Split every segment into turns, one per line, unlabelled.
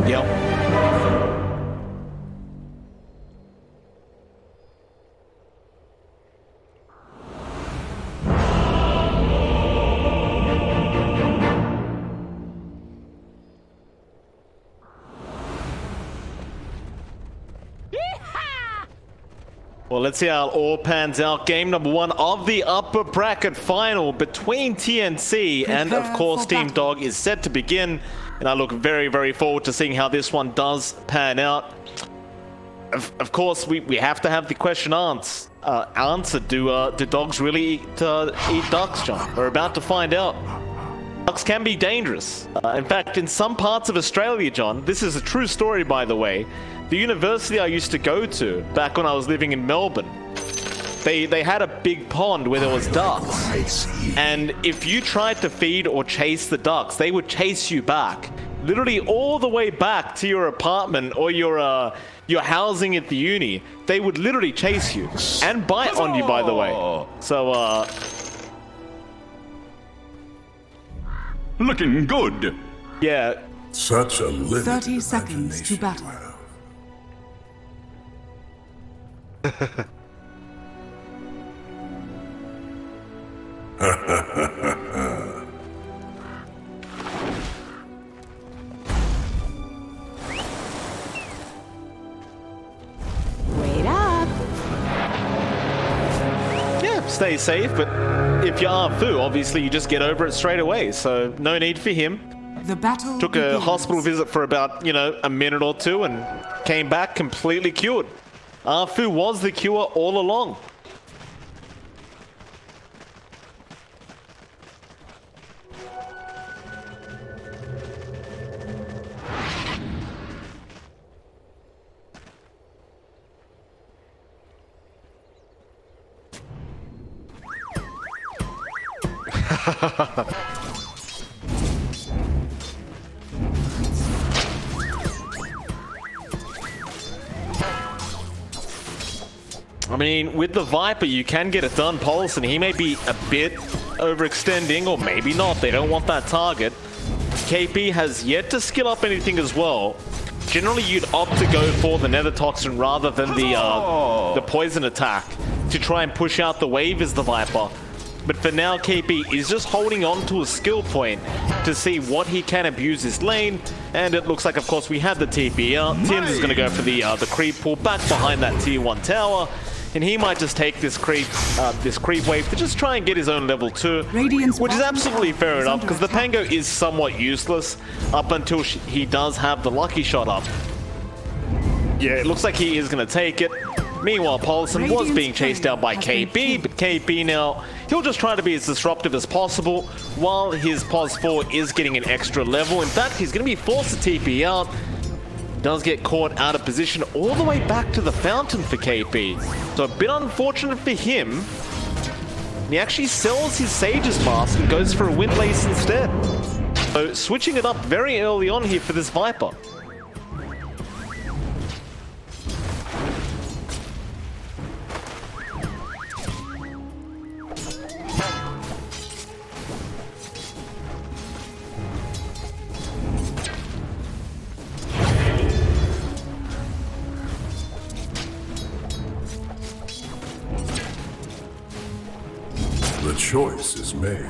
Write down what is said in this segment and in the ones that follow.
Yep. Well, let's see how it all pans out. Game number 1 of the upper bracket final between TnC and, of course, Team Dog is set to begin. And I look very, very forward to seeing how this one does pan out. Of course, we have to have the question answered. Do dogs really eat ducks, John? We're about to find out. Ducks can be dangerous. In fact, in some parts of Australia, John, this is a true story, by the way. The university I used to go to, back when I was living in Melbourne, they had a big pond where there was ducks. And if you tried to feed or chase the ducks, they would chase you back. Literally all the way back to your apartment or your housing at the uni. They would literally chase you. And bite on you, by the way. So,
looking good.
Yeah.
Such a limited
30 seconds to battle. Wait up.
Yeah, stay safe, but if you are Fu, obviously you just get over it straight away, so no need for him.
The battle
Took a
begins.
hospital visit for about, a minute or two and came back completely cured. Fu was the cure all along. I mean, with the Viper, you can get it done. Paulson, he may be a bit overextending, or maybe not. They don't want that target. KP has yet to skill up anything as well. Generally, you'd opt to go for the Nether Toxin rather than the poison attack to try and push out the wave as the Viper. But for now, KP is just holding on to a skill point to see what he can abuse his lane. And it looks like, of course, we had the TP out. TnC is going to go for the creep pull back behind that tier 1 tower. And he might just take this creep wave to just try and get his own level 2, which is absolutely fair enough, because the Pango is somewhat useless up until he does have the lucky shot up. Yeah, it looks like he is going to take it. Meanwhile, Paulson was being chased out by KP, but KP now, he'll just try to be as disruptive as possible while his Pos 4 is getting an extra level. In fact, he's going to be forced to TP out. Does get caught out of position all the way back to the fountain for KP. So a bit unfortunate for him. He actually sells his Sage's Mask and goes for a Windlace instead. So switching it up very early on here for this Viper.
The choice is made.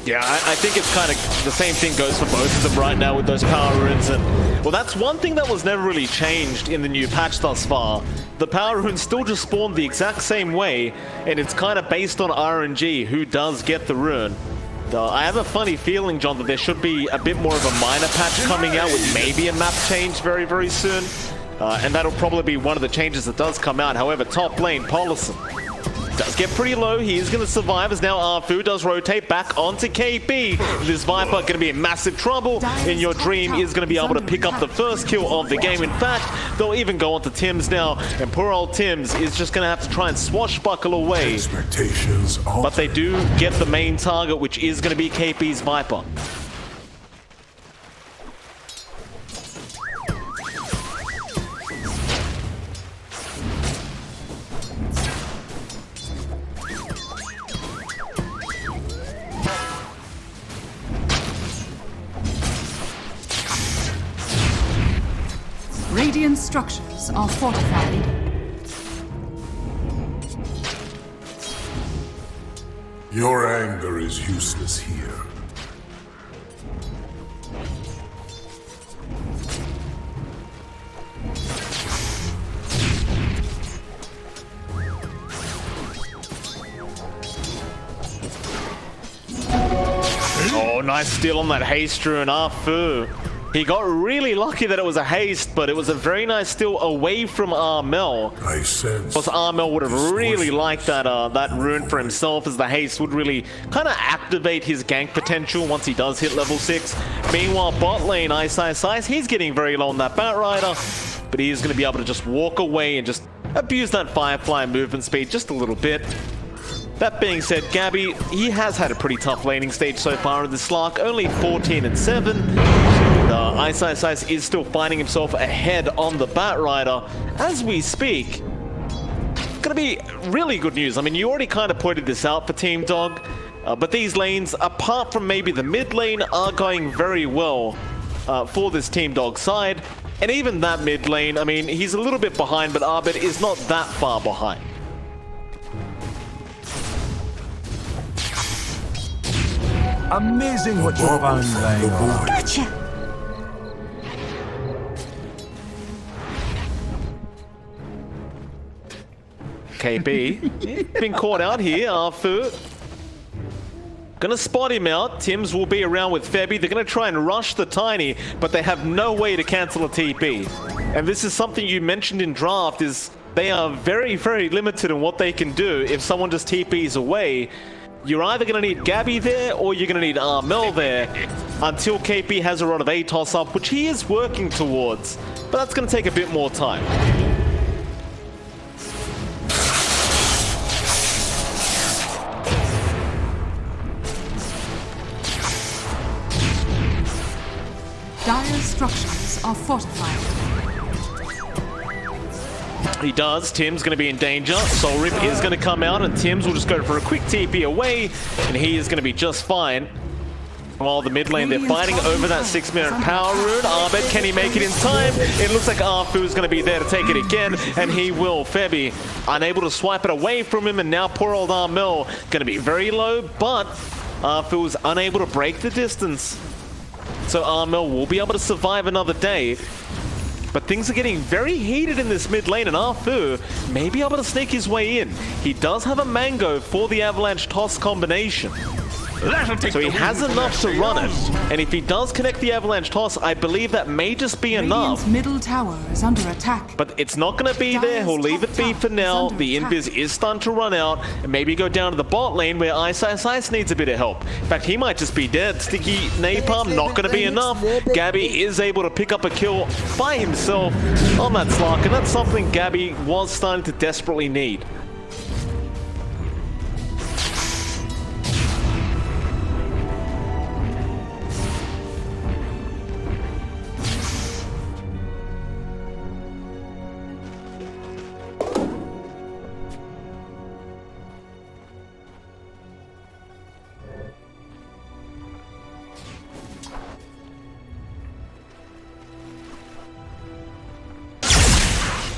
Yeah, I think it's kind of the same thing goes for both of them right now with those power runes. And well, that's one thing that was never really changed in the new patch thus far. The power runes still just spawn the exact same way, and it's kind of based on RNG who does get the rune. I have a funny feeling, John, that there should be a bit more of a minor patch coming out with maybe a map change very, very soon. And that'll probably be one of the changes that does come out. However, top lane, Paulson. Does get pretty low. He is going to survive as now Arfu does rotate back onto KP. This Viper going to be in massive trouble. In your dream is going to be able to pick up the first kill of the game. In fact, they'll even go onto Tims now. And poor old Tims is just going to have to try and swashbuckle away.
Expectations are
But they do get the main target, which is going to be KP's Viper.
Radiant structures are fortified.
Your anger is useless here.
Oh, nice steal on that haste rune, Arfu. He got really lucky that it was a haste, but it was a very nice steal away from Armel.
I sense.
Plus, Armel would have really liked that that rune for himself, as the haste would really kind of activate his gank potential once he does hit level 6. Meanwhile, bot lane, Ice, he's getting very low on that Batrider, but he is going to be able to just walk away and just abuse that Firefly movement speed just a little bit. That being said, Gabby, he has had a pretty tough laning stage so far in the Slark, only 14-7. Ice is still finding himself ahead on the Batrider as we speak. Gonna be really good news. I mean, you already kind of pointed this out for Team Dog, but these lanes, apart from maybe the mid lane, are going very well for this Team Dog side. And even that mid lane, I mean, he's a little bit behind, but Abed is not that far behind.
Amazing what you found lying around.
Gotcha!
KP, been caught out here, Arfu. Gonna spot him out. Tims will be around with Febby. They're gonna try and rush the Tiny, but they have no way to cancel a TP. And this is something you mentioned in draft, is they are very, very limited in what they can do. If someone just TPs away, you're either gonna need Gabby there, or you're gonna need Armel there, until KP has a run of ATOS up, which he is working towards. But that's gonna take a bit more time.
Dire structures are fortified.
He does. Tim's going to be in danger. Soul Rip is going to come out, and Tims will just go for a quick TP away, and he is going to be just fine. While the mid lane, they're fighting over that 6-minute power rune. Abed, can he make it in time? It looks like Arfu is going to be there to take it again, and he will. Febby unable to swipe it away from him, and now poor old Armel going to be very low, but Arfu is unable to break the distance. So Armel will be able to survive another day. But things are getting very heated in this mid lane, and Arfu may be able to sneak his way in. He does have a mango for the Avalanche Toss combination. So he has enough to run it, and if he does connect the Avalanche Toss, I believe that may just be enough.
Radiant's middle tower is under attack.
But it's not going to be there. He'll leave it be for now. The invis is starting to run out, and maybe go down to the bot lane where Ice needs a bit of help. In fact, he might just be dead. Sticky Napalm, not going to be enough. Gabby is able to pick up a kill by himself on that Slark, and that's something Gabby was starting to desperately need.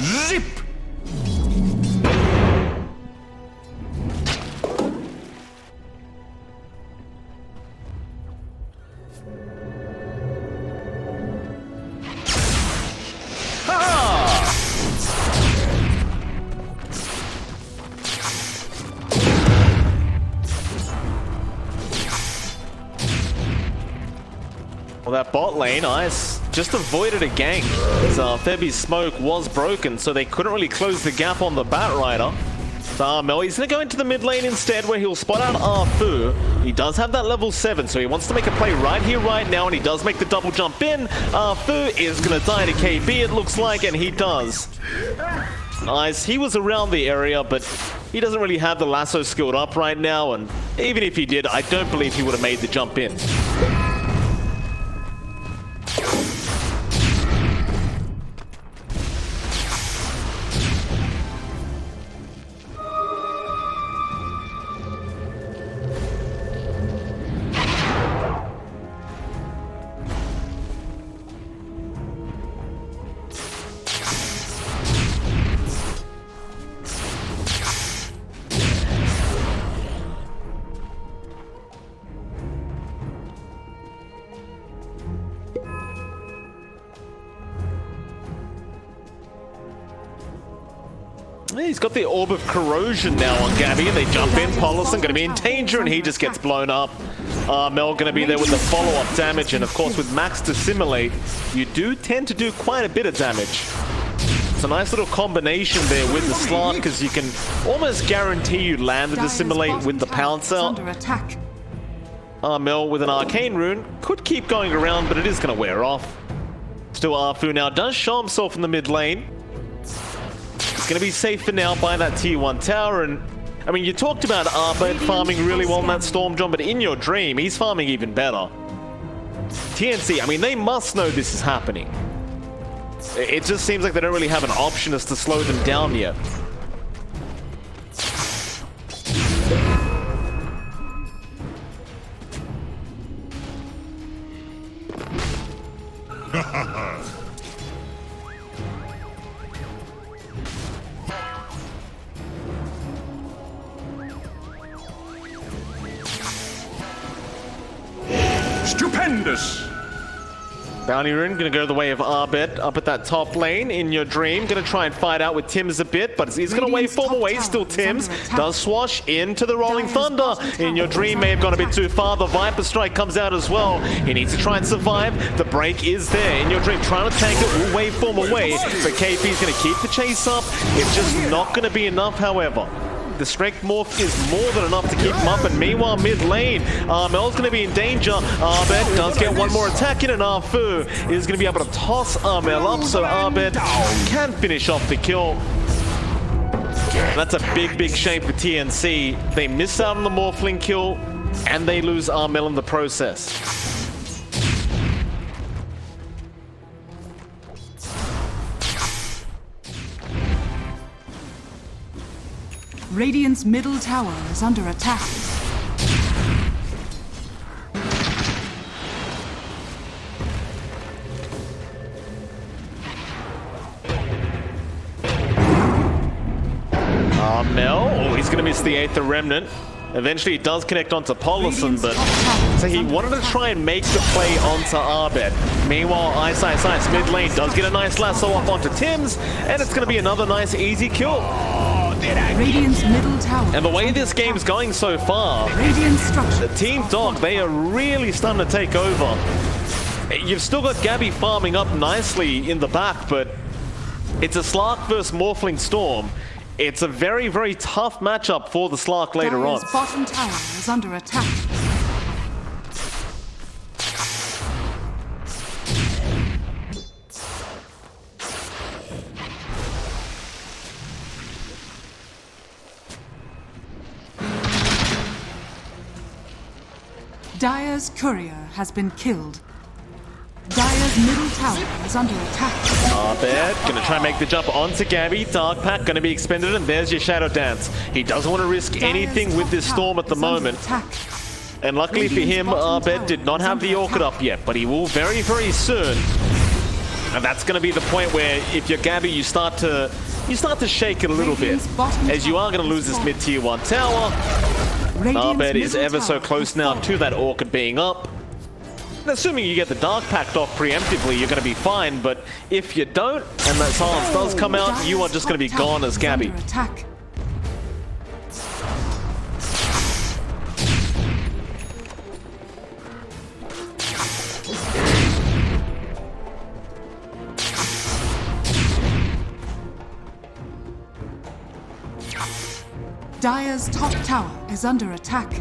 Zip!
Well, that bot lane, Ice just avoided a gank, as Febby's smoke was broken, so they couldn't really close the gap on the Batrider. Mel, he's going to go into the mid lane instead where he'll spot out Arfu. He does have that level 7, so he wants to make a play right here, right now, and he does make the double jump in. Arfu is going to die to KB, it looks like, and he does. Nice. He was around the area, but he doesn't really have the lasso skilled up right now, and even if he did, I don't believe he would have made the jump in. He's got the Orb of Corrosion now on Gabby, and they jump in. Paulison going to be in danger, and he just gets blown up. Mel going to be there with the follow-up damage, and of course with Max Dissimilate, you do tend to do quite a bit of damage. It's a nice little combination there with the Slark, because you can almost guarantee you land the Dissimilate with the Pouncer. Mel with an Arcane Rune could keep going around, but it is going to wear off. Still Arfu now does show himself in the mid lane. He's going to be safe for now by that tier 1 tower, and I mean, you talked about Abed farming really well in that Storm John, but in your dream, he's farming even better. TnC, I mean, they must know this is happening. It just seems like they don't really have an option as to slow them down yet.
Stupendous!
Bounty Rune gonna go the way of Abed up at that top lane in your dream. Gonna try and fight out with Tims a bit, but he's gonna wave form away. Still Tims does swash into the Rolling Thunder. In your dream may have gone a bit too far. The Viper Strike comes out as well. He needs to try and survive. The break is there. In your dream, trying to tank it, will wave form away. But KP's gonna keep the chase up. It's just not gonna be enough, however. The strength morph is more than enough to keep him up, and meanwhile mid lane, Mel's going to be in danger. Abed does get one more attack in, and Arfu is going to be able to toss Mel up, so Abed can finish off the kill. That's a big shame for TnC. They miss out on the Morphling kill, and they lose Mel in the process.
Radiant's middle tower is under attack.
Mel, oh, he's going to miss the Aether Remnant. Eventually, he does connect onto Paulison, but so he wanted to try and make the play onto Abed. Meanwhile, Ice mid lane does get a nice lasso up onto Tims, and it's going to be another nice easy kill.
Radiant's middle tower.
And the way this game's going so far, the Team Dog, they are really starting to take over. You've still got Gabby farming up nicely in the back, but it's a Slark versus Morphling Storm. It's a very tough matchup for the Slark later on.
Bottom tower is under attack. Dire's courier has been killed. Dire's middle tower is under attack.
Abed gonna try and make the jump onto Gabby. Dark Pack gonna be expended, and there's your Shadow Dance. He doesn't want to risk anything with this Storm at the moment. And luckily for him, Abed did not have the Orchid up yet, but he will very soon. And that's gonna be the point where if you're Gabby, you start to shake it a little bit, as you are gonna lose this mid-tier 1 tower. Abed is ever so close now to that Orchid being up. And assuming you get the Dark Pact off preemptively, you're going to be fine, but if you don't, and that silence does come out, you are just going to be gone as Gabby.
Dire's top tower is under attack.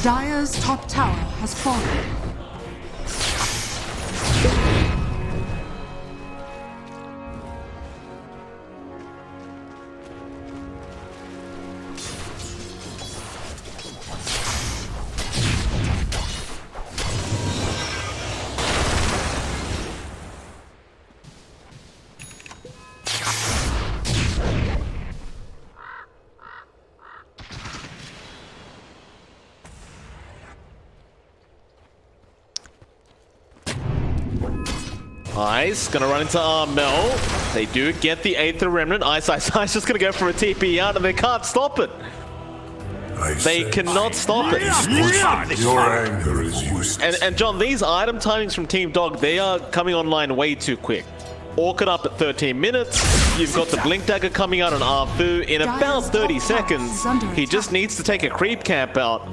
Dire's top tower has fallen.
Ice gonna run into Armel. They do get the Aether Remnant. Ice just gonna go for a TP out and they can't stop it. They cannot stop it.
Your anger is useless.
And John, these item timings from Team Dog, they are coming online way too quick. Orchid up at 13 minutes. You've got the Blink Dagger coming out on Arfu in about 30 seconds. He just needs to take a creep camp out.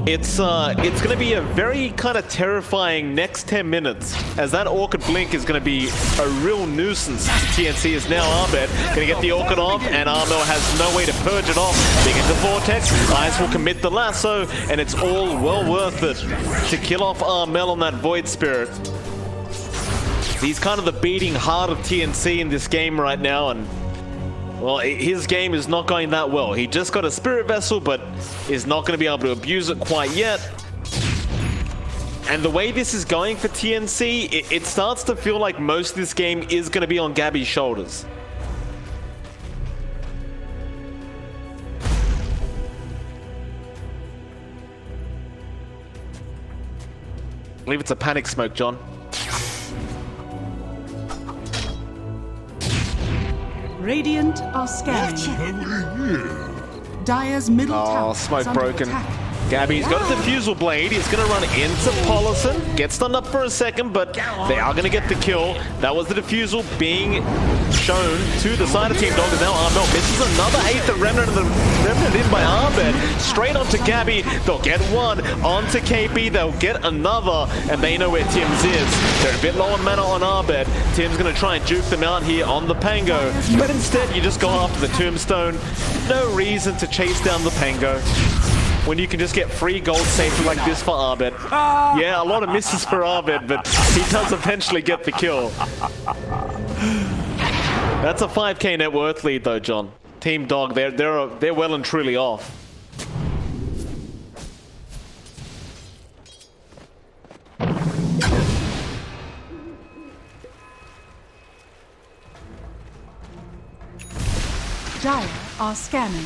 It's going to be a very kind of terrifying next 10 minutes, as that Orchid Blink is going to be a real nuisance. TnC is now Abed, going to get the Orchid off, and Armel has no way to purge it off. Being into Vortex, Ice will commit the lasso, and it's all well worth it to kill off Armel on that Void Spirit. He's kind of the beating heart of TnC in this game right now, and well, his game is not going that well. He just got a Spirit Vessel, but is not going to be able to abuse it quite yet. And the way this is going for TnC, it starts to feel like most of this game is going to be on Gabby's shoulders. I believe it's a panic smoke, John.
Radiant are scanning. Dire's middle tower
smoke
is under
broken.
attack.
Gabby's got a Diffusal Blade. He's going to run into Polison. Gets stunned up for a second, but they are going to get the kill. That was the Diffusal being shown to the side of Team Dog. And now Armel misses another Aether Remnant, and the Remnant in by Abed. Straight onto Gabby. They'll get one. Onto KP. They'll get another. And they know where Tim's is. They're a bit low on mana on Abed. Tim's going to try and juke them out here on the Pango. But instead, you just go after the Tombstone. No reason to chase down the Pango when you can just get free gold safely like this for Abed. Yeah, a lot of misses for Abed, but he does eventually get the kill. That's a 5k net worth lead though, John. Team Dog, they're well and truly off.
Dire are scanning.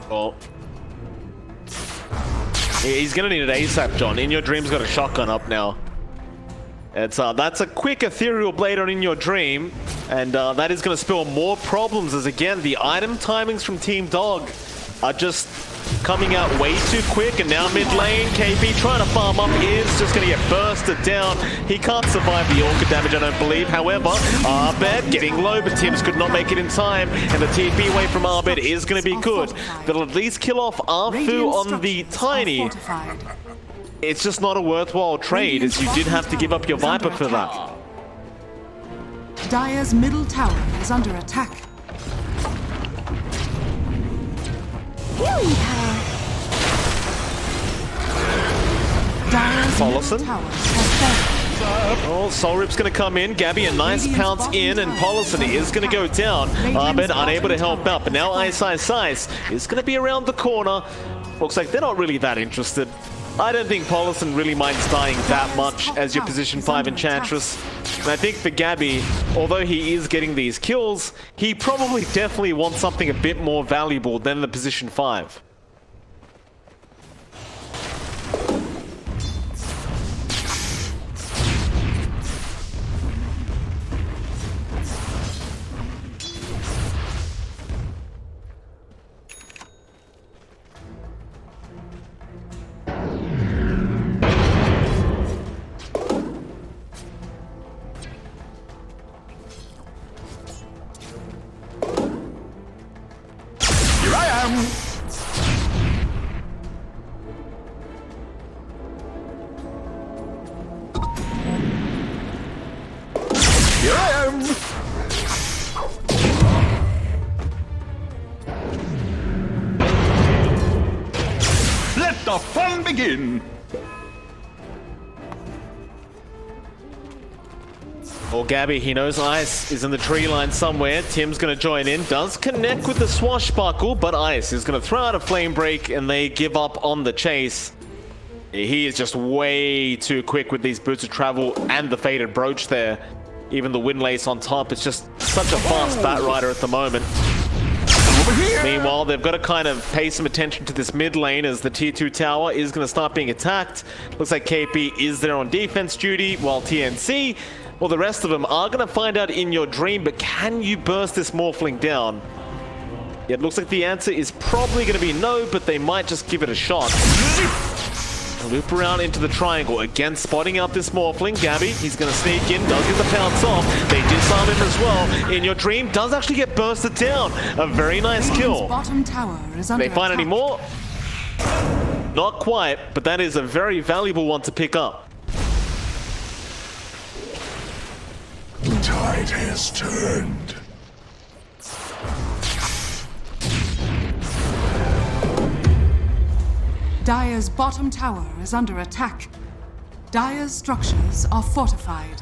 Oh. He's gonna need it ASAP, John. In Your Dream's got a shotgun up now. It's that's a quick ethereal blade on In Your Dream, and that is gonna spell more problems, as again the item timings from Team Dog are just coming out way too quick. And now mid lane, KP trying to farm up is just going to get bursted down. He can't survive the Orchid damage, I don't believe. However, Abed getting low, but Tims could not make it in time, and the TP away from Abed is going to be good. They'll at least kill off Arfu on the Tiny. It's just not a worthwhile trade, as you did have to give up your Viper for that.
Dire's middle tower is under attack.
Polison. Oh, Soul Rip's going to come in. Gabby a nice pounce in, and Polison is going to go down. Abed unable to help out, but now Ice is going to be around the corner. Looks like they're not really that interested. I don't think Polison really minds dying that much as your position 5 Enchantress. And I think for Gabby, although he is getting these kills, he probably definitely wants something a bit more valuable than the position 5.
fun begin.
Well, Gabby, he knows Ice is in the tree line somewhere. Tim's going to join in. Does connect with the swashbuckle, but Ice is going to throw out a flame break, and they give up on the chase. He is just way too quick with these boots of travel and the faded brooch there. Even the wind lace on top. It's just such a fast bat rider at the moment. Meanwhile, they've got to kind of pay some attention to this mid lane as the tier 2 tower is going to start being attacked. Looks like KP is there on defense duty, while TnC, well, the rest of them are going to find out in your dream, but can you burst this Morphling down? It looks like the answer is probably going to be no, but they might just give it a shot. Loop around into the triangle. Again, spotting out this Morphling. Gabby, he's going to sneak in, does get the pounce off. They disarm him as well. In your dream, does actually get bursted down. A very nice kill.
Bottom tower is under
They find
attack.
any more? Not quite, but that is a very valuable one to pick up.
The tide has turned.
Dire's bottom tower is under attack. Dire's structures are fortified.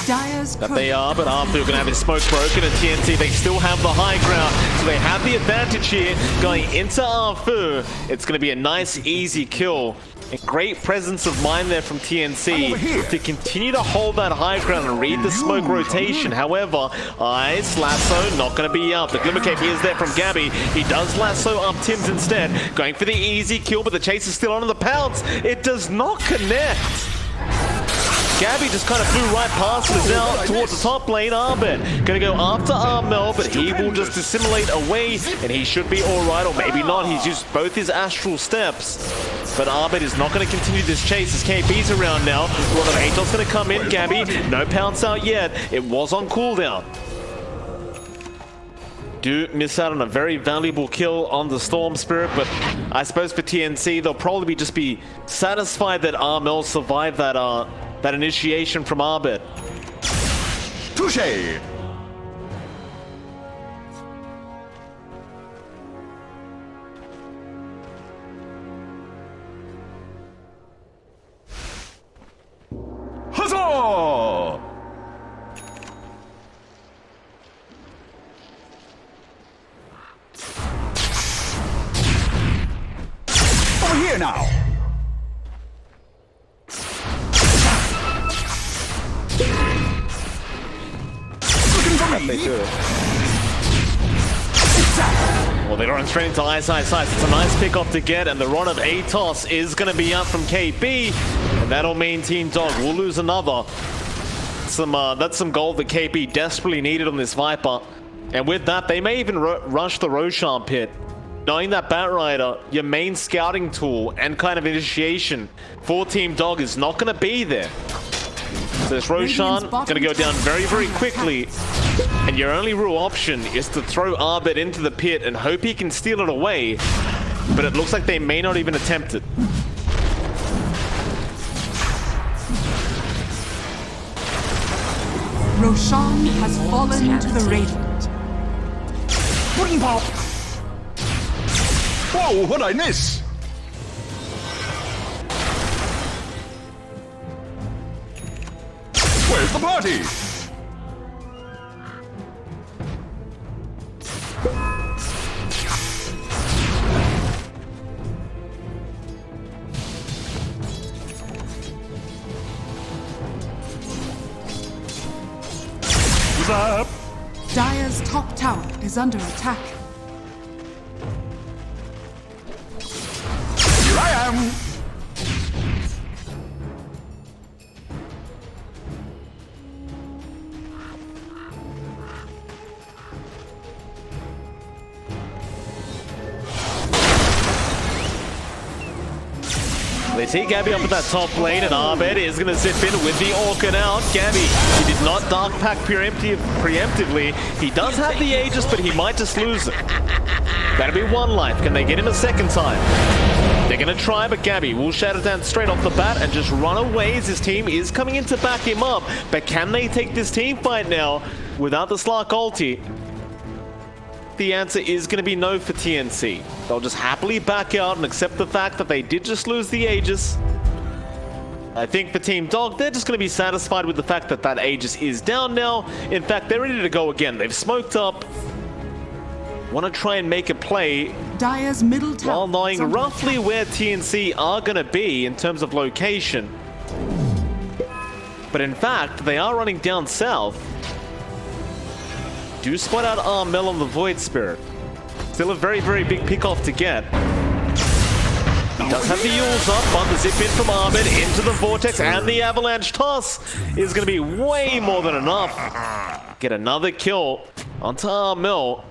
Dire's
That they are, but Arthur going to have his smoke broken, and TnC, they still have the high ground, so they have the advantage here going into Arthur. It's going to be a nice, easy kill. A great presence of mind there from TnC to continue to hold that high ground and read the smoke rotation. However, Ice, Lasso, not going to be up. The Glimmer Cape is there from Gabby. He does lasso up Tim's instead. Going for the easy kill, but the chase is still on the pounce. It does not connect. Gabby just kind of flew right past us out towards the top lane. Abed gonna go after Armel, but he will just dissimulate away, and he should be alright, or maybe not. He's used both his astral steps. But Abed is not going to continue this chase as KP's around now. One of Atos going to come in. Gabby, no pounce out yet. It was on cooldown. Do miss out on a very valuable kill on the Storm Spirit, but I suppose for TnC, they'll probably just be satisfied that Armel survived that initiation from Abed.
Touché. Huzzah! Over here now. Looking for me.
They do. Well, they're going straight into Ice. It's a nice pick-off to get, and the run of Atos is going to be up from KP, and that'll mean Team Dog will lose another. That's some gold that KP desperately needed on this Viper, and with that, they may even rush the Roshan pit. Knowing that Bat Rider, your main scouting tool and kind of initiation for Team Dog, is not going to be there. So this Roshan going to go down very, very quickly. And your only real option is to throw Abed into the pit and hope he can steal it away. But it looks like they may not even attempt it.
Roshan has fallen to the Radiant.
Wooden pop. Whoa, what'd I miss? Where's the party? What's up?
Dire's top tower is under attack.
Here I am.
They see Gabby up at that top lane, and Abed is going to zip in with the Orchid out. Gabby, he did not Dark Pack preemptively. He does have the Aegis, but he might just lose it. That'll be one life. Can they get him a second time? They're going to try, but Gabby will shatter down straight off the bat and just run away as his team is coming in to back him up. But can they take this team fight now without the Slark ulti? the answer is going to be no for TnC. They'll just happily back out and accept the fact that they did just lose the Aegis. I think for Team Dog, they're just going to be satisfied with the fact that that Aegis is down now. In fact, they're ready to go again. They've smoked up. Want to try and make a play
Dire's middle tower
while knowing
is under
roughly
attack.
where TnC are going to be in terms of location. But in fact, they are running down south. Do spot out Armel on the Void Spirit. Still a very, very big pick-off to get. He does have the Yules up, but the zip in from Abed into the Vortex, and the Avalanche toss is going to be way more than enough. Get another kill onto Armel.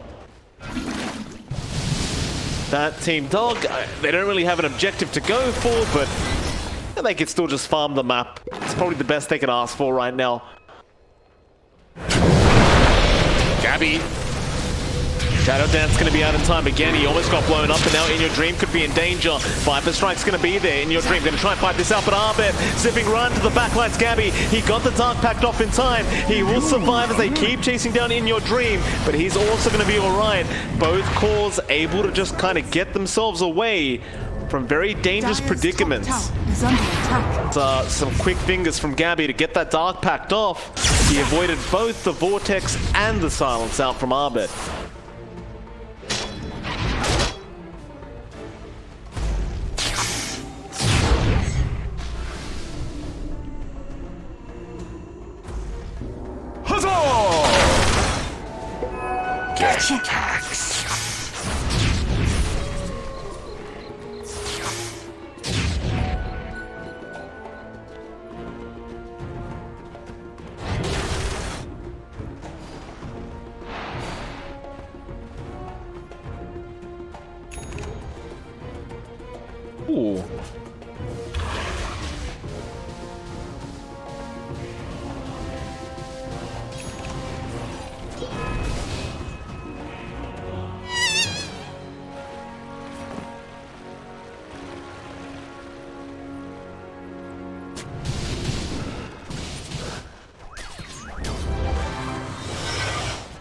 That Team Dog, they don't really have an objective to go for, but they could still just farm the map. It's probably the best they can ask for right now. Gabby. Shadow Dance going to be out in time again. He almost got blown up, and now In Your Dream could be in danger. Viper Strike's going to be there. In Your Dream going to try and fight this out, but Abed zipping right to the backlights. Gabby, he got the Dark packed off in time. He will survive as they keep chasing down In Your Dream, but he's also going to be alright. Both cores able to just kind of get themselves away from very dangerous
Dire's
predicaments.
top tower is under attack.
Some quick fingers from Gabby to get that Dark packed off. He avoided both the Vortex and the Silence out from Abed.
Gotcha.
Ooh.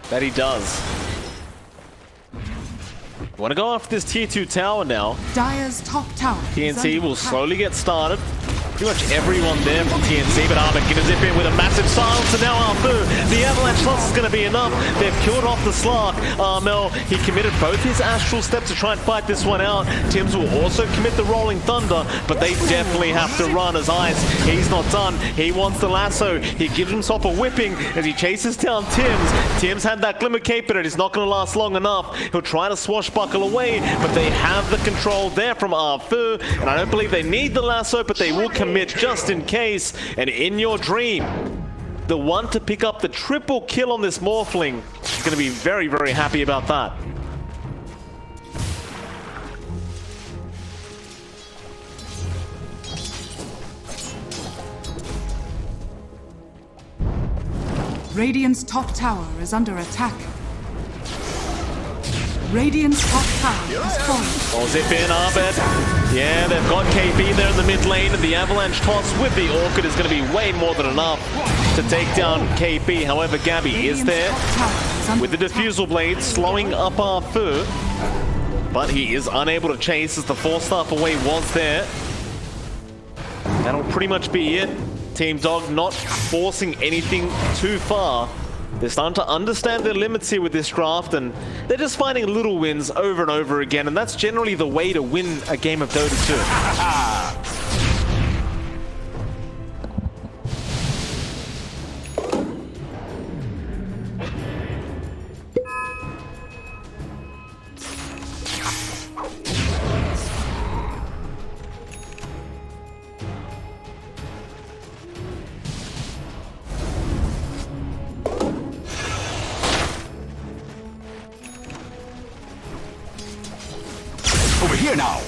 That he does. Want to go after this tier 2 tower now.
Dire's top tower is
TnC
under
will
attack.
slowly get started. Pretty much everyone there from TnC, but Abed gonna zip in with a massive silence, and now Arfu. The Avalanche toss is gonna be enough. They've killed off the Slark. Armel, he committed both his Astral Steps to try and fight this one out. Tims will also commit the Rolling Thunder, but they definitely have to run as Ice. He's not done. He wants the lasso. He gives himself a whipping as he chases down Tims. Tims had that Glimmer Cape, but it's not gonna last long enough. He'll try to swashbuckle away, but they have the control there from Arfu, and I don't believe they need the lasso, but they will commit just in case. And In Your Dream, the one to pick up the triple kill on this Morphling, is going to be very, very happy about that.
Radiant's top tower is under attack. Radiant's top tower is falling.
Oh, zip in, Abed. Yeah, they've got KB there in the mid lane, and the Avalanche toss with the Orchid is going to be way more than enough to take down KB. However, Gabby is there with the Diffusal Blade, slowing up Arfu, but he is unable to chase as the 4-staff away was there. That'll pretty much be it. Team Dog not forcing anything too far. They're starting to understand their limits here with this draft, and they're just finding little wins over and over again, and that's generally the way to win a game of Dota 2.
Over here now.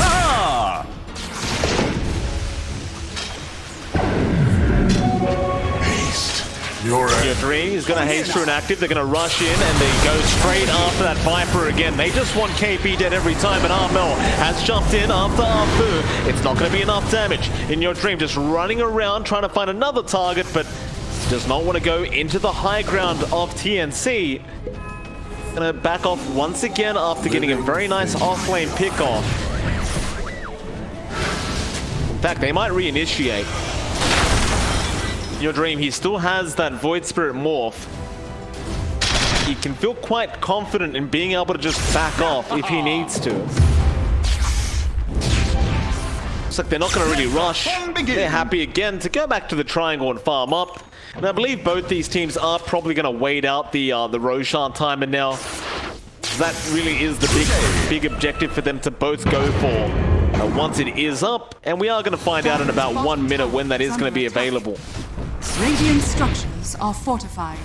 Ah!
Your
Your Dream is going to haste through an active. They're going to rush in, and they go straight after that Viper again. They just want KP dead every time, and Armel has jumped in after Arfu. It's not going to be enough damage. In Your Dream just running around trying to find another target, but does not want to go into the high ground of TnC. Gonna back off once again after getting a very nice off-lane pick-off. In fact, they might reinitiate. In your dream, he still has that Void Spirit morph. He can feel quite confident in being able to just back off if he needs to. Looks like they're not going to really rush. They're happy again to go back to the triangle and farm up. And I believe both these teams are probably going to wait out the Roshan timer now. That really is the big objective for them to both go for once it is up. And we are going to find out in about 1 minute when that is going to be available.
Radiant structures are fortified.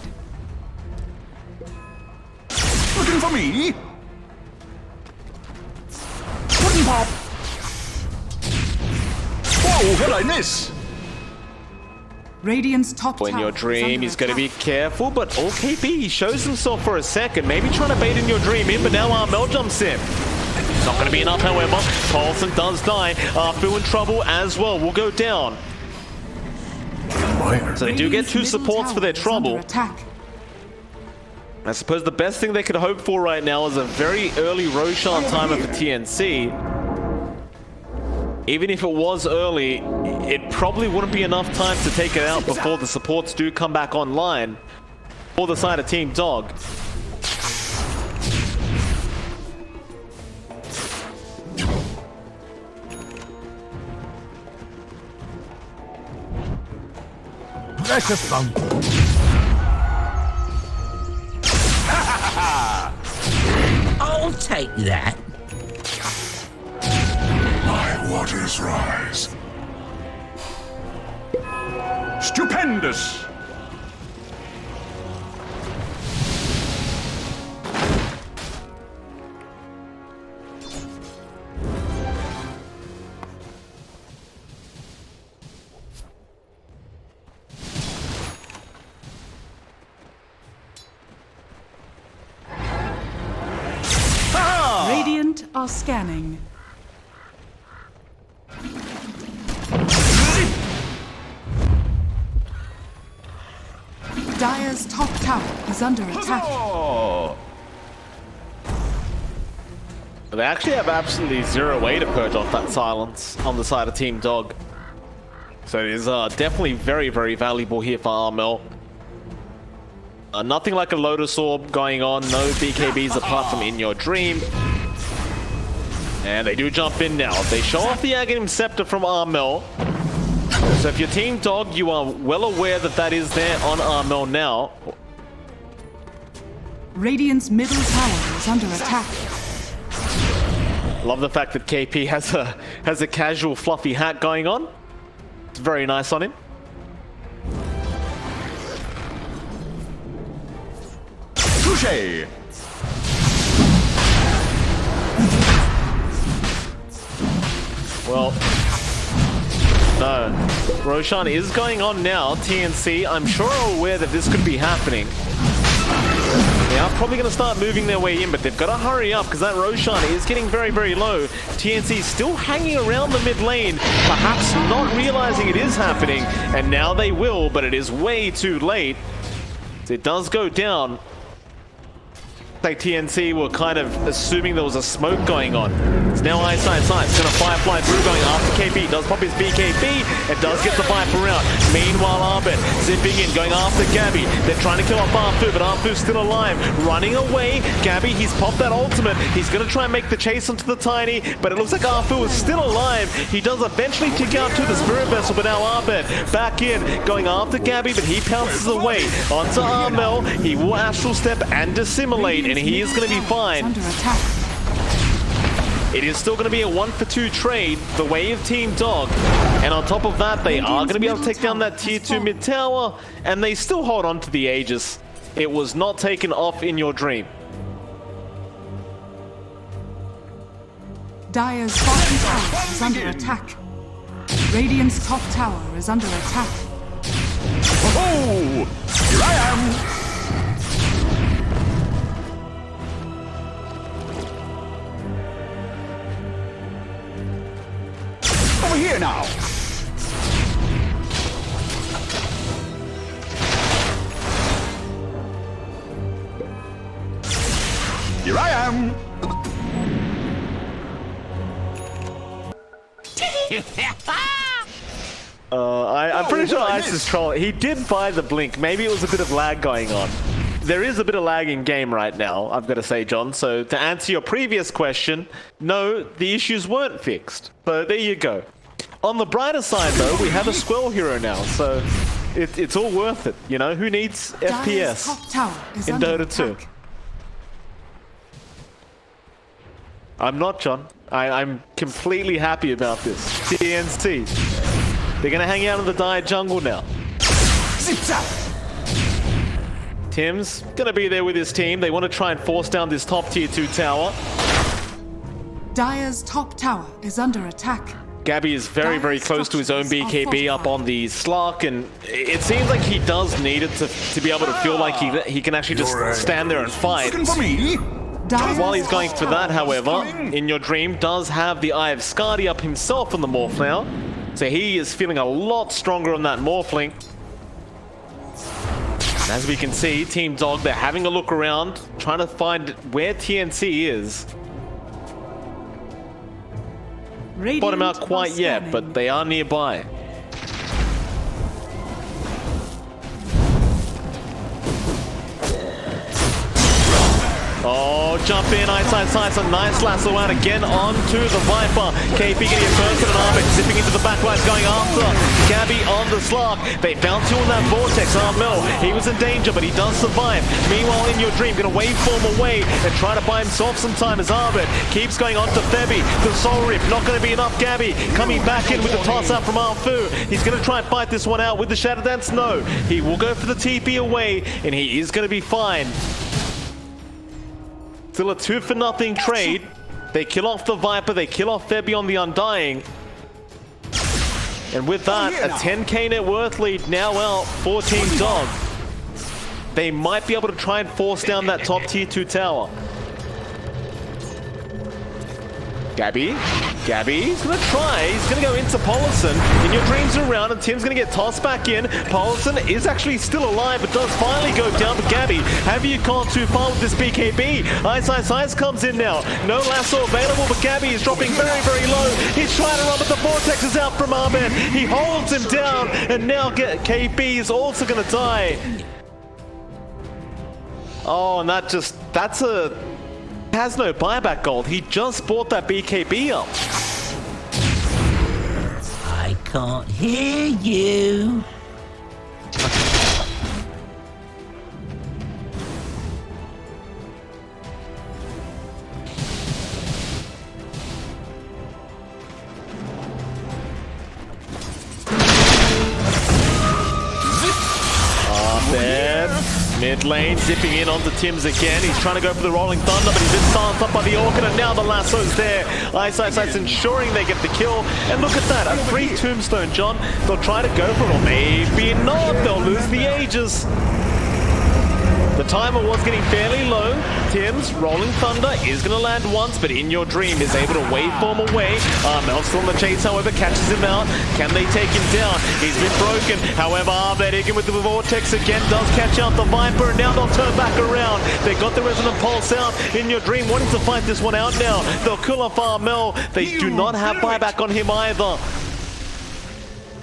Looking for me? Wooden pop! Whoa, what did I miss?
Radiant's top tower.
In your dream, he's going to be careful, but all KP, he shows himself for a second, maybe trying to bait in your dream in, but now Armel jumps in. Not going to be enough, however. Paulson does die. Arfu in trouble as well, will go down. So they do get 2 supports for their trouble. I suppose the best thing they could hope for right now is a very early Roshan timer for TnC. Even if it was early, it probably wouldn't be enough time to take it out before the supports do come back online for the side of Team Dog.
Precious bump.
I'll take that.
My waters rise.
Stupendous!
Radiant are scanning. Dire's top tower is under attack.
They actually have absolutely 0 way to purge off that silence on the side of Team Dog. So it is definitely very, very valuable here for Armel. Nothing like a Lotus Orb going on. No BKBs apart from In Your Dream. And they do jump in now. They show off the Aghanim Scepter from Armel. So if you're Team Dog, you are well aware that that is there on Armel now.
Radiant's middle tower is under attack.
Love the fact that KP has a casual fluffy hat going on. It's very nice on him.
Touché!
Well, no. Roshan is going on now. TnC, I'm sure, are aware that this could be happening. They are probably going to start moving their way in, but they've got to hurry up because that Roshan is getting very, very low. TnC still hanging around the mid lane, perhaps not realizing it is happening, and now they will, but it is way too late. It does go down. Like TnC were kind of assuming there was a smoke going on. It's now eyesight sight. It's going to firefly through going after KP. Does pop his BKB and does get the Viper out. Meanwhile, Abed zipping in, going after Gabby. They're trying to kill off Arfu, but Arfu's still alive. Running away. Gabby, he's popped that ultimate. He's going to try and make the chase onto the Tiny, but it looks like Arfu is still alive. He does eventually kick out to the Spirit Vessel, but now Abed back in, going after Gabby, but he pounces away onto Armel. He will Astral Step and Dissimulate, and he is going to be fine.
Under attack.
It is still going to be a 1-for-2 trade, the way of Team Dog. And on top of that, they are going to be able to take down that tier 2 mid tower, and they still hold on to the Aegis. It was not taken off In Your Dream.
Dire's bottom tower is under attack. Radiant's top tower is under attack.
Oh! Here I am! Over here now! am.
I'm pretty sure Ice is trolling. He did buy the blink. Maybe it was a bit of lag going on. There is a bit of lag in game right now, I've got to say, John. So to answer your previous question, no, the issues weren't fixed. So there you go. On the brighter side, though, we have a Squirrel hero now, so it's all worth it. You know, who needs
Dire's top
FPS
tower is
in
under
Dota 2?
attack.
I'm not, John. I'm completely happy about this. TnC. They're going to hang out in the Dire jungle now. Tim's going to be there with his team. They want to try and force down this top tier 2 tower.
Dire's top tower is under attack.
Gabby is very, very close to his own BKB up on the Slark, and it seems like he does need it to be able to feel like he can actually just stand there and fight.
Looking for me?
While he's going for that, however, In Your Dream does have the Eye of Skadi up himself on the Morph now. So he is feeling a lot stronger on that Morphling. And as we can see, Team Dog, they're having a look around, trying to find where TnC is. Spot him out quite yet, but they are nearby. Oh, jump in, Ice, a nice lasso out again onto the Viper. KP getting it first and Abed zipping into the backlines, going after Gabby on the Slark. They bounce you on that Vortex. Armel, he was in danger, but he does survive. Meanwhile, In Your Dream, gonna waveform away and try to buy himself some time as Abed keeps going on to Febby. The Soul Rip, not gonna be enough. Gabby coming back in with the toss out from Alfu. He's gonna try and fight this one out with the Shadow Dance. No, he will go for the TP away, and he is gonna be fine. Still a 2-for-0 trade. They kill off the Viper, they kill off Febby on the Undying. And with that, a 10k net worth lead now out for Team Dog. They might be able to try and force down that top tier 2 tower. Gabby's gonna try. He's gonna go into Polison. In Your Dreams around, and Tim's gonna get tossed back in. Polison is actually still alive, but does finally go down. But Gabby, have you gone too far with this BKB? Ice comes in now. No lasso available, but Gabby is dropping very, very low. He's trying to run, but the Vortex is out from Abed. He holds him down, and now KP is also gonna die. Oh, and that's a... has no buyback gold. He just bought that BKB up.
I can't hear you.
Mid lane, zipping in onto Tim's again. He's trying to go for the Rolling Thunder, but he's been silenced up by the Orchid, and now the lasso's there. Ice ensuring they get the kill. And look at that, a free tombstone, John. They'll try to go for it, or maybe not. They'll lose the Aegis. The timer was getting fairly low. Tim's Rolling Thunder is going to land once, but In Your Dream is able to waveform away. Mel's still on the chase, however, catches him out. Can they take him down? He's been broken. However, Abed again with the Vortex again does catch out the Viper, and now they'll turn back around. They got the Resonant Pulse out. In Your Dream wanting to fight this one out now. They'll kill off Armel. They do not have buyback on him either.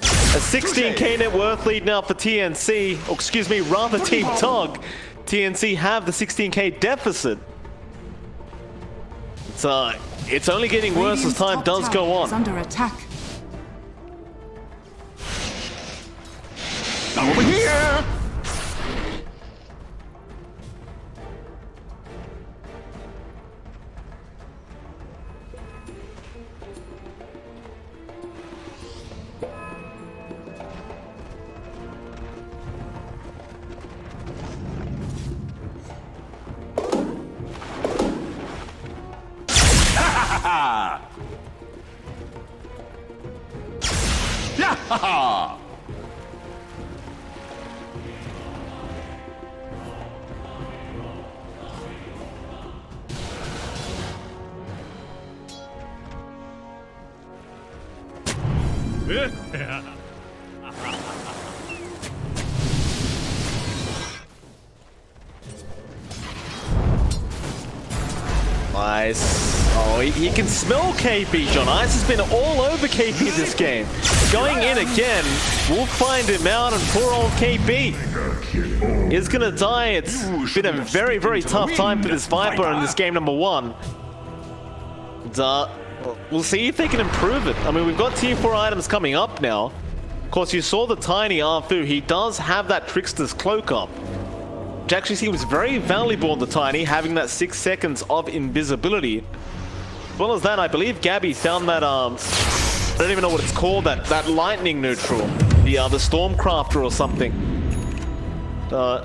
A 16k net worth lead now for TnC, or excuse me, rather Team Dog. TnC have the 16k deficit. It's only getting worse as time does go on.
Under attack.
Over here! Yeah!
Ice. Oh, he can smell KP, John. Ice has been all over KP this game. Going in again, we'll find him out, and poor old KP is gonna die. It's been a very, very tough time for this Viper in this game number 1. And, we'll see if they can improve it. I mean, we've got tier 4 items coming up now. Of course, you saw the tiny Arfu. He does have that Trickster's Cloak up, which actually seems very valuable on the tiny, having that 6 seconds of invisibility. As well as that, I believe Gabby found that, I don't even know what it's called, that lightning neutral. The Stormcrafter or something. I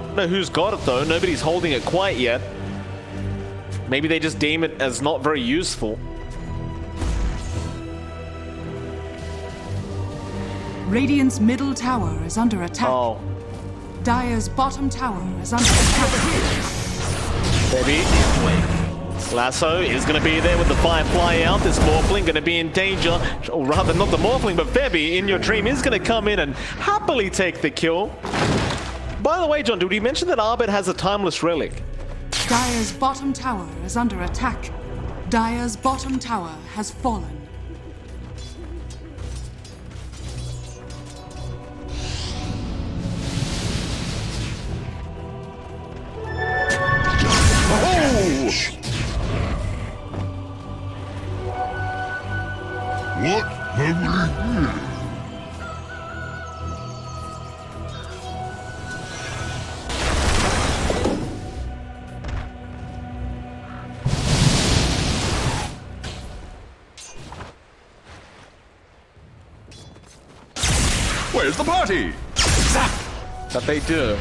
don't know who's got it though. Nobody's holding it quite yet. Maybe they just deem it as not very useful.
Radiant's middle tower is under attack.
Oh.
Dire's bottom tower is under attack.
Baby. Lasso is going to be there with the Firefly out. This Morphling going to be in danger. Or rather, not the Morphling, but Febby in your dream is going to come in and happily take the kill. By the way, John, did we mention that Abed has a Timeless Relic?
Dire's bottom tower is under attack. Dire's bottom tower has fallen.
What have we here?
Where's the party?
That they do.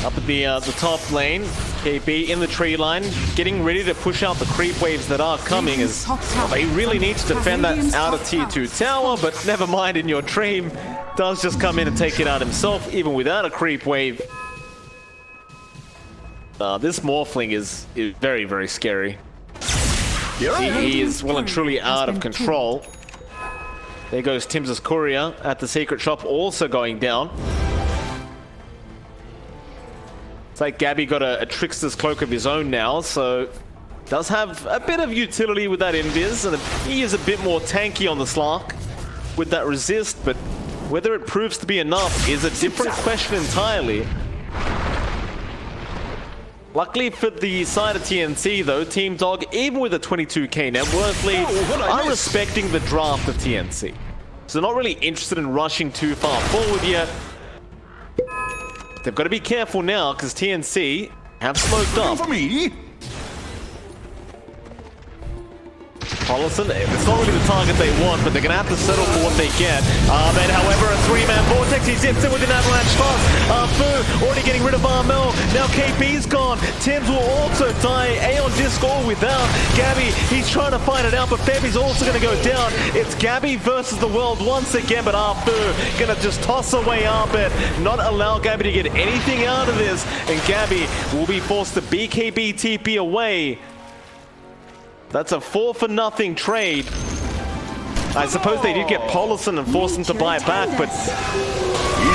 Up at the top lane, KB in the tree line, getting ready to push out the creep waves that are coming, as they really need to defend that outer tier 2 tower, but never mind, in your dream does just come in and take it out himself, even without a creep wave. This Morphling is very, very scary. He is well and truly out of control. There goes Tim's courier at the secret shop, also going down. It's like Gabby got a Trickster's Cloak of his own now, so does have a bit of utility with that invis, and he is a bit more tanky on the Slark with that resist, but whether it proves to be enough is a different question entirely. Luckily for the side of TnC though, Team Dog, even with a 22k net worth lead, are respecting the draft of TnC. So not really interested in rushing too far forward yet. They've got to be careful now, because TnC have smoked up.
For me.
Paulson, it's not really the target they want, but they're going to have to settle for what they get. Ahmed, however, a 3-man vortex. He zips in with an avalanche toss. Fu already getting rid of Armel. Now KP's gone. Tims will also die. Aeon Disc all without. Gabby, he's trying to find it out, but Febby's also going to go down. It's Gabby versus the world once again, but Fu going to just toss away Abed, not allow Gabby to get anything out of this, and Gabby will be forced to BKB TP away. That's a 4-for-0 trade. I suppose they did get Paulson and forced him to buy it back, but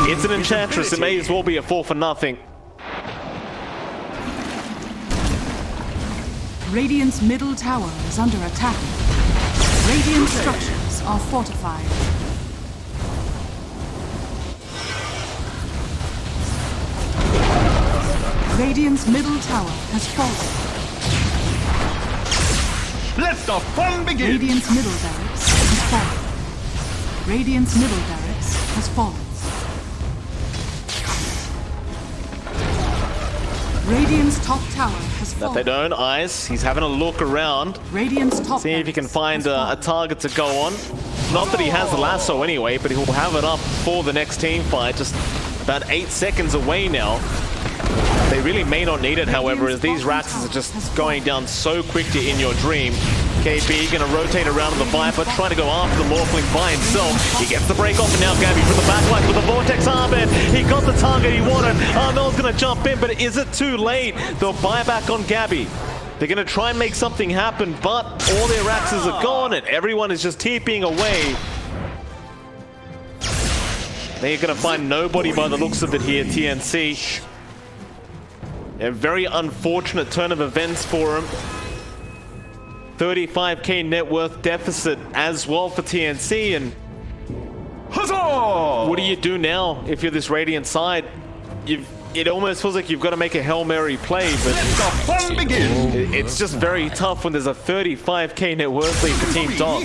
it's an Enchantress. It may as well be a 4-for-0.
Radiant's middle tower is under attack. Radiant structures are fortified. Radiant's middle tower has fallen.
Let the fun begin!
Radiant's middle barracks has fallen. Radiant's middle barracks has fallen. Radiant's top tower has
That
fallen.
they don't. Ice, he's having a look around.
Radiant's top
See if he can
barracks
find
has
a
fallen.
target to go on. Not that he has the lasso anyway, but he'll have it up for the next team fight. Just about 8 seconds away now. They really may not need it, however, as these Rats are just going down so quickly in your dream. KP gonna rotate around on the Viper, trying to go after the Morphling by himself. He gets the break off, and now Gabby from the backline with the Vortex Ahmed. He got the target he wanted. Armel's gonna jump in, but is it too late? They'll buy back on Gabby. They're gonna try and make something happen, but all their Raxes are gone, and everyone is just TPing away. They're gonna find nobody by the looks of it here, TnC. A very unfortunate turn of events for him. 35k net worth deficit as well for TnC, and
Huzzah!
what do you do now if you're this Radiant side? It almost feels like you've got to make a Hail Mary play, but
Let the fun begin!
it's just very tough when there's a 35k net worth lead for Team Dog.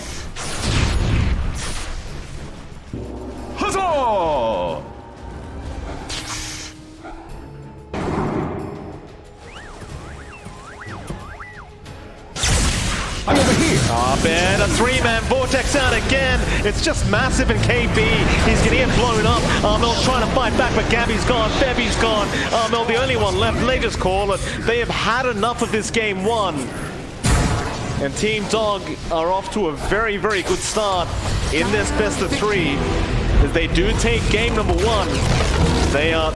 Huzzah! I'm over here.
Abed, a three-man vortex out again. It's just massive in KB. He's gonna get blown up. Armel's trying to fight back, but Gabby's gone. Bebby's gone. Armel, the only one left. They just call it. They have had enough of this game one. And Team Dog are off to a very, very good start in this best of three. As they do take game number one, they are